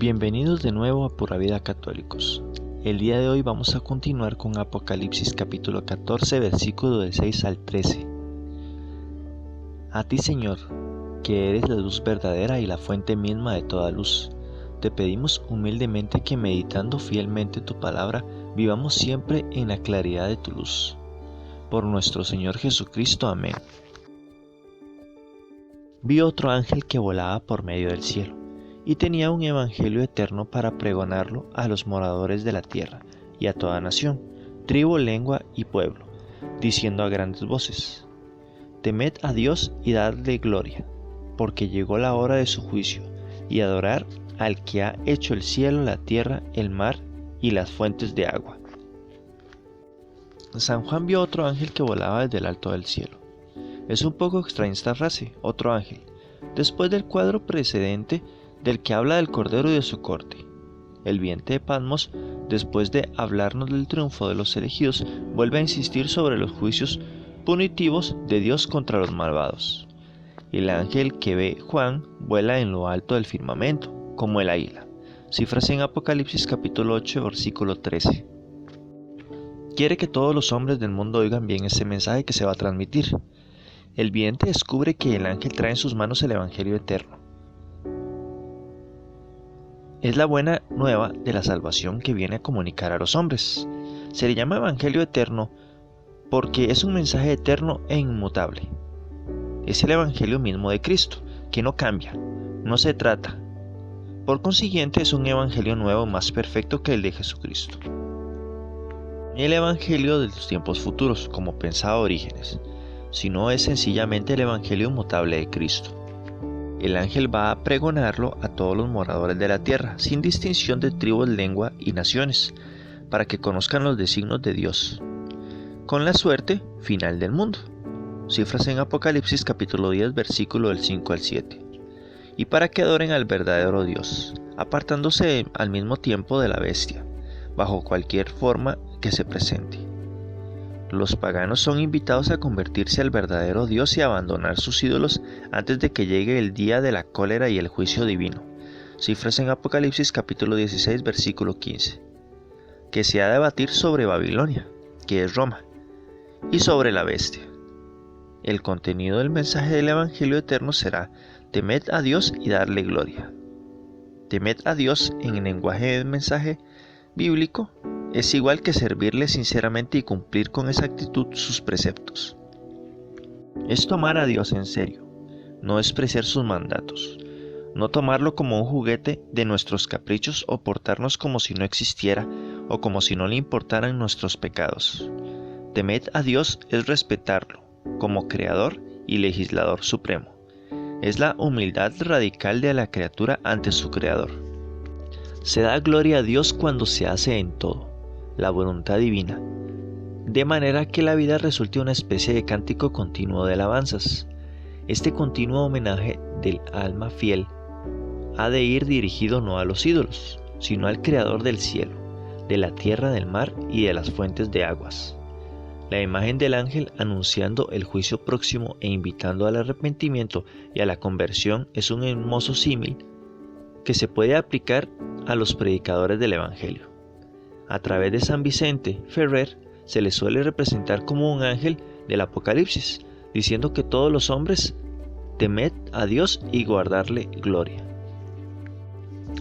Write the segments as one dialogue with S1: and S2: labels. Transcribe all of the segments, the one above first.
S1: Bienvenidos de nuevo a Pura Vida Católicos. El día de hoy vamos a continuar con Apocalipsis capítulo 14, versículo del 6 al 13. A ti, Señor, que eres la luz verdadera y la fuente misma de toda luz, te pedimos humildemente que meditando fielmente tu palabra, vivamos siempre en la claridad de tu luz. Por nuestro Señor Jesucristo. Amén. Vi otro ángel que volaba por medio del cielo, y tenía un evangelio eterno para pregonarlo a los moradores de la tierra y a toda nación, tribu, lengua y pueblo, diciendo a grandes voces: Temed a Dios y dadle gloria, porque llegó la hora de su juicio, y adorar al que ha hecho el cielo, la tierra, el mar y las fuentes de agua. San Juan vio otro ángel que volaba desde el alto del cielo. Es un poco extraña esta frase, otro ángel, después del cuadro precedente del que habla del Cordero y de su corte. El vidente de Patmos, después de hablarnos del triunfo de los elegidos, vuelve a insistir sobre los juicios punitivos de Dios contra los malvados. El ángel que ve Juan vuela en lo alto del firmamento, como el águila. Cifras en Apocalipsis capítulo 8, versículo 13. Quiere que todos los hombres del mundo oigan bien ese mensaje que se va a transmitir. El vidente descubre que el ángel trae en sus manos el Evangelio eterno. Es la buena nueva de la salvación que viene a comunicar a los hombres. Se le llama Evangelio eterno porque es un mensaje eterno e inmutable. Es el Evangelio mismo de Cristo, que no cambia, no se trata. Por consiguiente, es un Evangelio nuevo más perfecto que el de Jesucristo. El Evangelio de los tiempos futuros, como pensaba Orígenes, sino es sencillamente el Evangelio inmutable de Cristo. El ángel va a pregonarlo a todos los moradores de la tierra, sin distinción de tribus, lengua y naciones, para que conozcan los designios de Dios, con la suerte final del mundo. Cifras en Apocalipsis capítulo 10, versículo del 5 al 7. Y para que adoren al verdadero Dios, apartándose al mismo tiempo de la bestia, bajo cualquier forma que se presente. Los paganos son invitados a convertirse al verdadero Dios y a abandonar sus ídolos antes de que llegue el día de la cólera y el juicio divino. Cifras en Apocalipsis capítulo 16, versículo 15. Que se ha de debatir sobre Babilonia, que es Roma, y sobre la bestia. El contenido del mensaje del Evangelio eterno será: temed a Dios y darle gloria. Temed a Dios en el lenguaje del mensaje bíblico es igual que servirle sinceramente y cumplir con exactitud sus preceptos. Es tomar a Dios en serio, no despreciar sus mandatos, no tomarlo como un juguete de nuestros caprichos o portarnos como si no existiera o como si no le importaran nuestros pecados. Temed a Dios es respetarlo como creador y legislador supremo. Es la humildad radical de la criatura ante su creador. Se da gloria a Dios cuando se hace en todo la voluntad divina, de manera que la vida resulte una especie de cántico continuo de alabanzas. Este continuo homenaje del alma fiel ha de ir dirigido no a los ídolos, sino al Creador del cielo, de la tierra, del mar y de las fuentes de aguas. La imagen del ángel anunciando el juicio próximo e invitando al arrepentimiento y a la conversión es un hermoso símil que se puede aplicar a los predicadores del Evangelio. A través de San Vicente Ferrer se le suele representar como un ángel del Apocalipsis, diciendo que todos los hombres temed a Dios y guardarle gloria.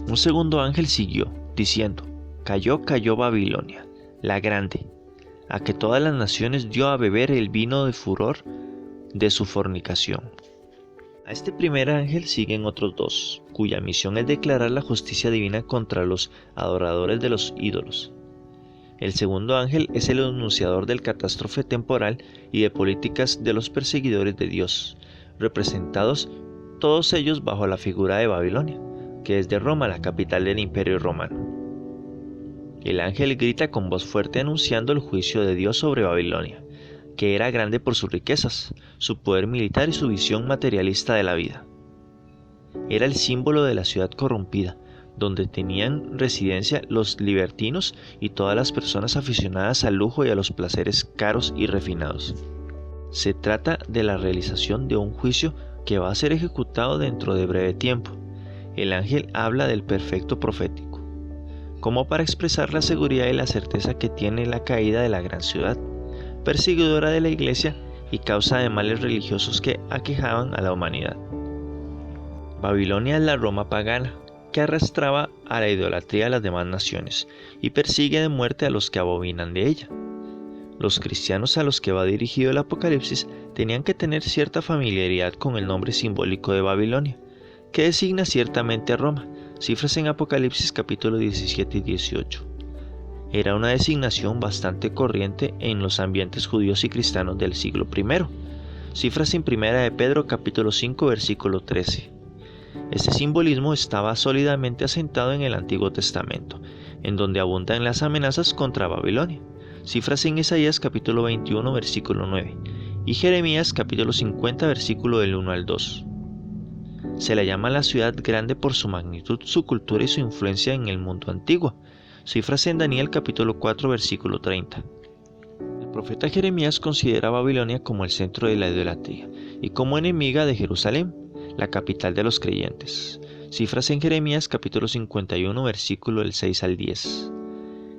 S1: Un segundo ángel siguió, diciendo: cayó Babilonia, la grande, a que todas las naciones dio a beber el vino de furor de su fornicación. A este primer ángel siguen otros dos, cuya misión es declarar la justicia divina contra los adoradores de los ídolos. El segundo ángel es el anunciador del catástrofe temporal y de políticas de los perseguidores de Dios, representados todos ellos bajo la figura de Babilonia, que es de Roma, la capital del Imperio Romano. El ángel grita con voz fuerte anunciando el juicio de Dios sobre Babilonia, que era grande por sus riquezas, su poder militar y su visión materialista de la vida. Era el símbolo de la ciudad corrompida, donde tenían residencia los libertinos y todas las personas aficionadas al lujo y a los placeres caros y refinados. Se trata de la realización de un juicio que va a ser ejecutado dentro de breve tiempo. el ángel habla del perfecto profético, como para expresar la seguridad y la certeza que tiene la caída de la gran ciudad, perseguidora de la iglesia y causa de males religiosos que aquejaban a la humanidad. Babilonia es la Roma pagana, que arrastraba a la idolatría a las demás naciones y persigue de muerte a los que abominan de ella. Los cristianos a los que va dirigido el Apocalipsis tenían que tener cierta familiaridad con el nombre simbólico de Babilonia, que designa ciertamente a Roma, cifras en Apocalipsis capítulo 17 y 18. Era una designación bastante corriente en los ambientes judíos y cristianos del siglo I, cifras en Primera de Pedro capítulo 5 versículo 13. Este simbolismo estaba sólidamente asentado en el Antiguo Testamento, en donde abundan las amenazas contra Babilonia, cifras en Isaías capítulo 21 versículo 9 y Jeremías capítulo 50 versículo del 1 al 2. Se la llama la ciudad grande por su magnitud, su cultura y su influencia en el mundo antiguo, cifras en Daniel capítulo 4 versículo 30. El profeta Jeremías considera a Babilonia como el centro de la idolatría y como enemiga de Jerusalén, la capital de los creyentes, cifras en Jeremías capítulo 51 versículo del 6 al 10.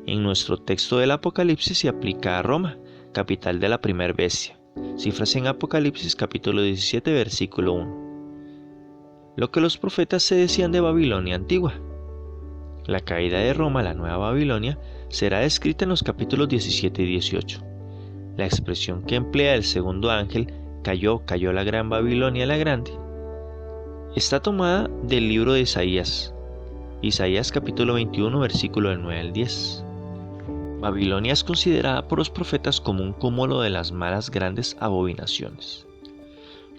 S1: En nuestro texto del Apocalipsis se aplica a Roma, capital de la primer bestia, cifras en Apocalipsis capítulo 17 versículo 1. Lo que los profetas se decían de Babilonia antigua. La caída de Roma, la nueva Babilonia, será descrita en los capítulos 17 y 18. La expresión que emplea el segundo ángel, cayó la gran Babilonia la grande, está tomada del libro de Isaías capítulo 21 versículo del 9 al 10. Babilonia es considerada por los profetas como un cúmulo de las malas grandes abominaciones.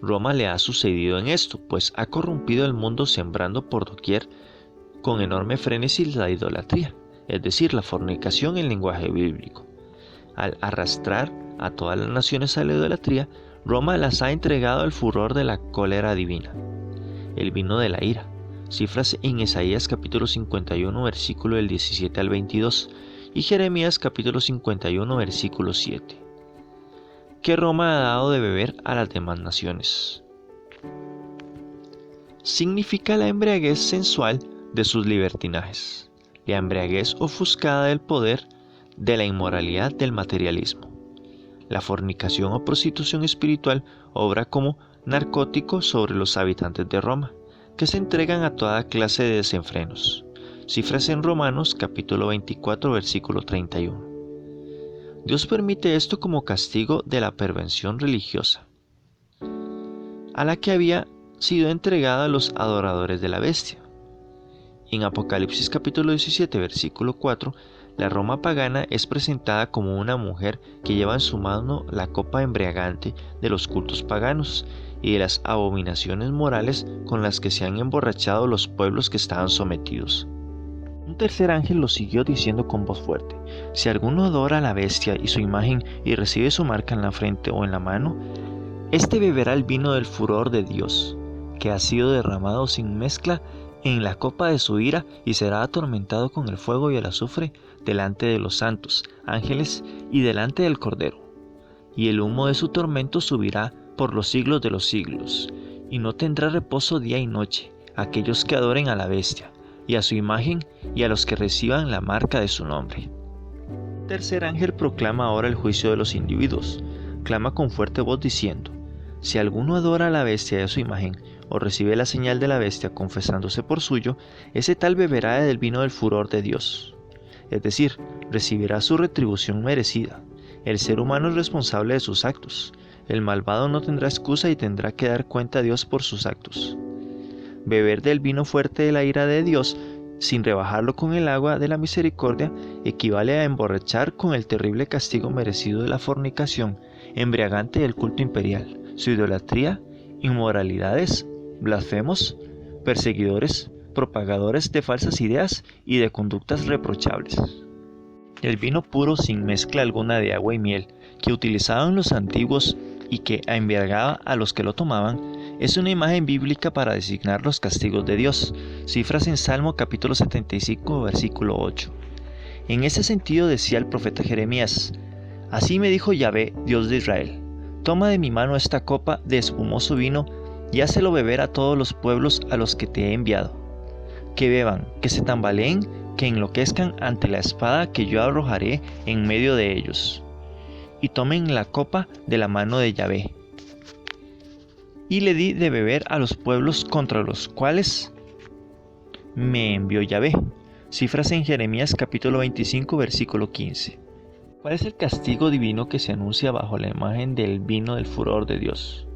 S1: Roma le ha sucedido en esto, pues ha corrompido el mundo sembrando por doquier con enorme frenesí la idolatría, es decir, la fornicación en lenguaje bíblico. Al arrastrar a todas las naciones a la idolatría, Roma las ha entregado al furor de la cólera divina, el vino de la ira, cifras en Isaías capítulo 51 versículo del 17 al 22 y Jeremías capítulo 51 versículo 7. Que Roma ha dado de beber a las demás naciones. Significa la embriaguez sensual de sus libertinajes, la embriaguez ofuscada del poder, de la inmoralidad del materialismo. La fornicación o prostitución espiritual obra como narcótico sobre los habitantes de Roma, que se entregan a toda clase de desenfrenos. Cifras en Romanos capítulo 24 versículo 31. Dios permite esto como castigo de la perversión religiosa, a la que había sido entregada a los adoradores de la bestia. En Apocalipsis capítulo 17 versículo 4, la Roma pagana es presentada como una mujer que lleva en su mano la copa embriagante de los cultos paganos y de las abominaciones morales con las que se han emborrachado los pueblos que estaban sometidos. Un tercer ángel lo siguió diciendo con voz fuerte: si alguno adora a la bestia y su imagen y recibe su marca en la frente o en la mano, éste beberá el vino del furor de Dios, que ha sido derramado sin mezcla en la copa de su ira, y será atormentado con el fuego y el azufre delante de los santos ángeles y delante del Cordero. Y el humo de su tormento subirá por los siglos de los siglos, y no tendrá reposo día y noche aquellos que adoren a la bestia y a su imagen y a los que reciban la marca de su nombre. El tercer ángel proclama ahora el juicio de los individuos. Clama con fuerte voz diciendo: si alguno adora a la bestia y a su imagen, o recibe la señal de la bestia confesándose por suyo, ese tal beberá del vino del furor de Dios. Es decir, recibirá su retribución merecida. El ser humano es responsable de sus actos. El malvado no tendrá excusa y tendrá que dar cuenta a Dios por sus actos. Beber del vino fuerte de la ira de Dios, sin rebajarlo con el agua de la misericordia, equivale a emborrachar con el terrible castigo merecido de la fornicación, embriagante del culto imperial, su idolatría, inmoralidades, blasfemos, perseguidores, propagadores de falsas ideas y de conductas reprochables. El vino puro sin mezcla alguna de agua y miel, que utilizaban los antiguos y que embriagaba a los que lo tomaban, es una imagen bíblica para designar los castigos de Dios, cifras en Salmo capítulo 75 versículo 8. En ese sentido decía el profeta Jeremías: así me dijo Yahvé, Dios de Israel: toma de mi mano esta copa de espumoso vino y hácelo beber a todos los pueblos a los que te he enviado. que beban, que se tambaleen, que enloquezcan ante la espada que yo arrojaré en medio de ellos. Y tomen la copa de la mano de Yahvé. Y le di de beber a los pueblos contra los cuales me envió Yahvé. Cifras en Jeremías capítulo 25 versículo 15. ¿Cuál es el castigo divino que se anuncia bajo la imagen del vino del furor de Dios?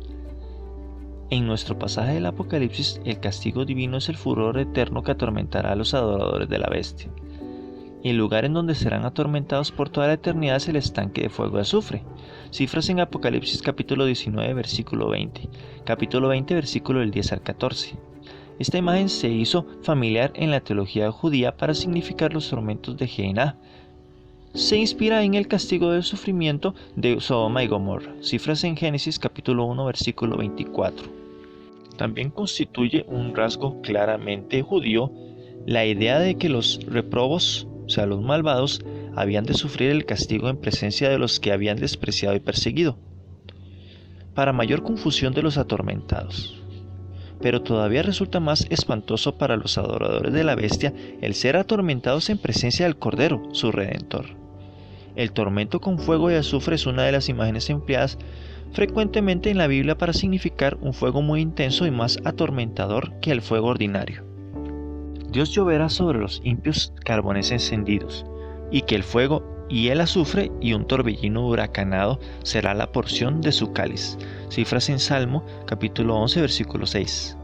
S1: En nuestro pasaje del Apocalipsis, el castigo divino es el furor eterno que atormentará a los adoradores de la bestia. El lugar en donde serán atormentados por toda la eternidad es el estanque de fuego y azufre. Cifras en Apocalipsis capítulo 19 versículo 20, capítulo 20 versículo del 10 al 14. Esta imagen se hizo familiar en la teología judía para significar los tormentos de Gehenna. Se inspira en el castigo del sufrimiento de Sodoma y Gomorra. Cifras en Génesis capítulo 1 versículo 24. También constituye un rasgo claramente judío la idea de que los reprobos, o sea, los malvados, habían de sufrir el castigo en presencia de los que habían despreciado y perseguido, para mayor confusión de los atormentados. Pero todavía resulta más espantoso para los adoradores de la bestia el ser atormentados en presencia del Cordero, su Redentor. El tormento con fuego y azufre es una de las imágenes empleadas frecuentemente en la Biblia para significar un fuego muy intenso y más atormentador que el fuego ordinario. Dios lloverá sobre los impios carbones encendidos, y que el fuego y el azufre y un torbellino huracanado será la porción de su cáliz. Cifras en Salmo capítulo 11 versículo 6.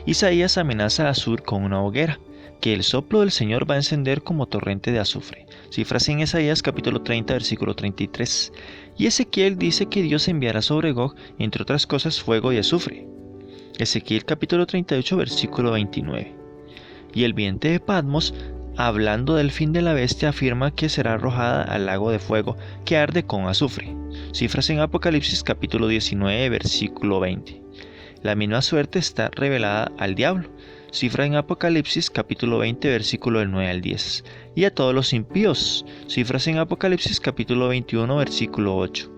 S1: Isaías amenaza a Asur con una hoguera, que el soplo del Señor va a encender como torrente de azufre. Cifras en Isaías capítulo 30 versículo 33. Y Ezequiel dice que Dios enviará sobre Gog, entre otras cosas, fuego y azufre. Ezequiel capítulo 38 versículo 29. Y el vidente de Patmos, hablando del fin de la bestia, afirma que será arrojada al lago de fuego que arde con azufre. Cifras en Apocalipsis capítulo 19 versículo 20. La misma suerte está revelada al diablo. Cifra en Apocalipsis capítulo 20 versículo del 9 al 10. Y a todos los impíos. Cifras en Apocalipsis capítulo 21 versículo 8.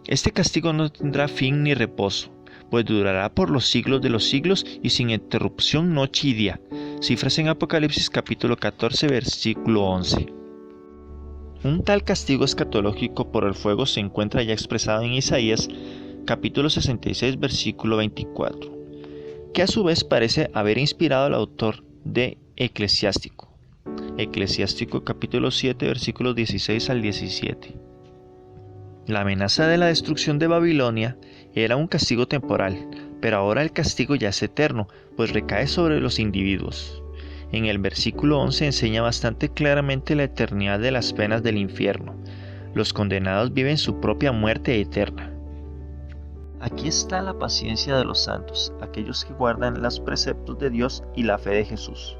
S1: Este castigo no tendrá fin ni reposo, pues durará por los siglos de los siglos y sin interrupción noche y día. Cifras en Apocalipsis capítulo 14 versículo 11. Un tal castigo escatológico por el fuego se encuentra ya expresado en Isaías capítulo 66 versículo 24, que a su vez parece haber inspirado al autor de Eclesiástico. Eclesiástico capítulo 7 versículos 16 al 17. La amenaza de la destrucción de Babilonia era un castigo temporal, pero ahora el castigo ya es eterno, pues recae sobre los individuos. En el versículo 11 enseña bastante claramente la eternidad de las penas del infierno. Los condenados viven su propia muerte eterna. Aquí está la paciencia de los santos, aquellos que guardan los preceptos de Dios y la fe de Jesús.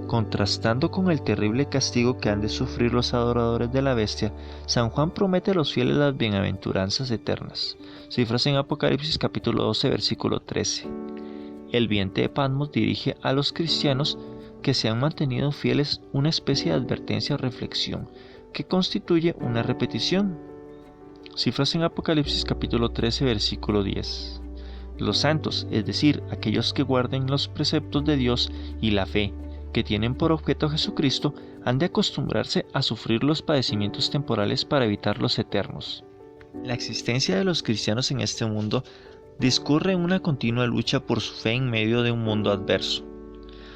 S1: Contrastando con el terrible castigo que han de sufrir los adoradores de la bestia, San Juan promete a los fieles las bienaventuranzas eternas. Cifras en Apocalipsis capítulo 12 versículo 13. El vidente de Patmos dirige a los cristianos que se han mantenido fieles una especie de advertencia o reflexión que constituye una repetición. Cifras en Apocalipsis capítulo 13 versículo 10. Los santos, es decir, aquellos que guarden los preceptos de Dios y la fe, que tienen por objeto a Jesucristo, han de acostumbrarse a sufrir los padecimientos temporales para evitar los eternos. La existencia de los cristianos en este mundo discurre en una continua lucha por su fe en medio de un mundo adverso.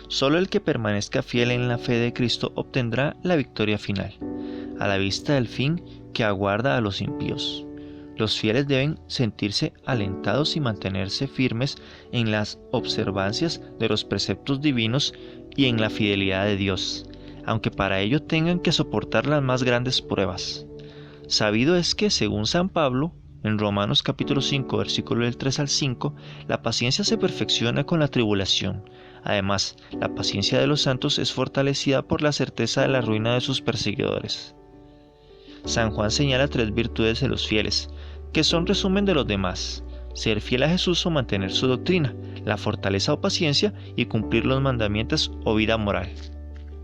S1: Solo el que permanezca fiel en la fe de Cristo obtendrá la victoria final, a la vista del fin que aguarda a los impíos. Los fieles deben sentirse alentados y mantenerse firmes en las observancias de los preceptos divinos y en la fidelidad de Dios, aunque para ello tengan que soportar las más grandes pruebas. Sabido es que, según San Pablo, en Romanos capítulo 5, versículo del 3 al 5, la paciencia se perfecciona con la tribulación. Además, la paciencia de los santos es fortalecida por la certeza de la ruina de sus perseguidores. San Juan señala 3 virtudes de los fieles, que son resumen de los demás: ser fiel a Jesús o mantener su doctrina, la fortaleza o paciencia y cumplir los mandamientos o vida moral.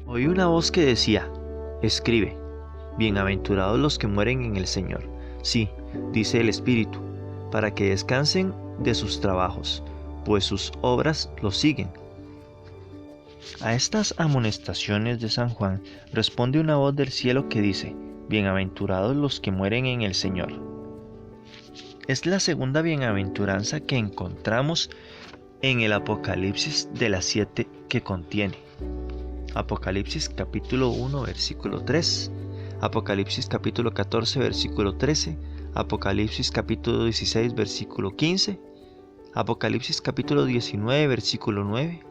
S1: Oí una voz que decía: escribe, bienaventurados los que mueren en el Señor. Sí, dice el Espíritu, para que descansen de sus trabajos, pues sus obras los siguen. A estas amonestaciones de San Juan responde una voz del cielo que dice: Bienaventurados los que mueren en el Señor. Es la segunda bienaventuranza que encontramos en el Apocalipsis de las 7 que contiene. Apocalipsis capítulo 1 versículo 3, Apocalipsis capítulo 14 versículo 13, Apocalipsis capítulo 16 versículo 15, Apocalipsis capítulo 19 versículo 9,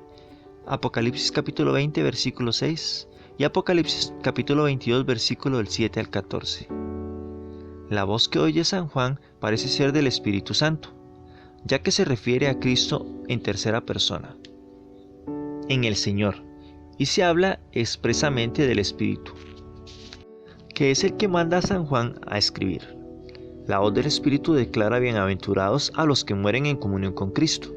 S1: Apocalipsis capítulo 20 versículo 6 y Apocalipsis capítulo 22 versículo del 7 al 14. La voz que oye San Juan parece ser del Espíritu Santo, ya que se refiere a Cristo en tercera persona, en el Señor, y se habla expresamente del Espíritu, que es el que manda a San Juan a escribir. La voz del Espíritu declara bienaventurados a los que mueren en comunión con Cristo.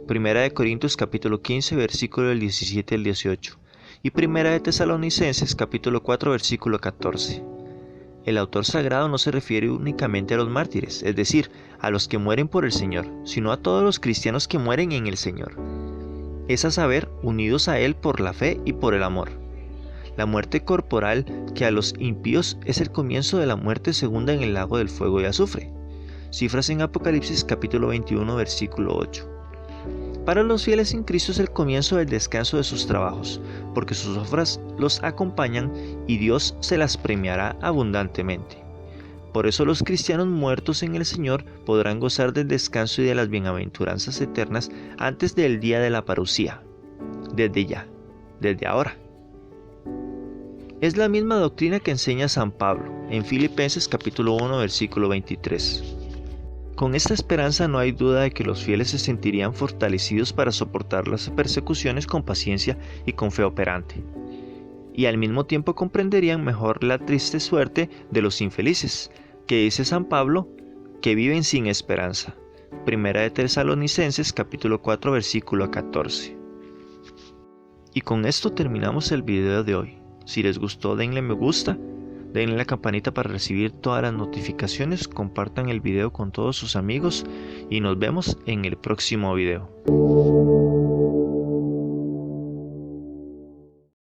S1: Primera de Corintios capítulo 15 versículo del 17 al 18 y Primera de Tesalonicenses capítulo 4 versículo 14. El autor sagrado no se refiere únicamente a los mártires, es decir, a los que mueren por el Señor, sino a todos los cristianos que mueren en el Señor. Es a saber, unidos a Él por la fe y por el amor. La muerte corporal que a los impíos es el comienzo de la muerte segunda en el lago del fuego y azufre. Cifras en Apocalipsis capítulo 21 versículo 8. Para los fieles en Cristo es el comienzo del descanso de sus trabajos, porque sus obras los acompañan y Dios se las premiará abundantemente. Por eso los cristianos muertos en el Señor podrán gozar del descanso y de las bienaventuranzas eternas antes del día de la parucía, desde ya, desde ahora. Es la misma doctrina que enseña San Pablo en Filipenses capítulo 1 versículo 23. Con esta esperanza no hay duda de que los fieles se sentirían fortalecidos para soportar las persecuciones con paciencia y con fe operante, y al mismo tiempo comprenderían mejor la triste suerte de los infelices, que dice San Pablo, que viven sin esperanza. Primera de Tesalonicenses capítulo 4 versículo 14. Y con esto terminamos el video de hoy. Si les gustó, denle me gusta. Denle la campanita para recibir todas las notificaciones, compartan el video con todos sus amigos y nos vemos en el próximo video.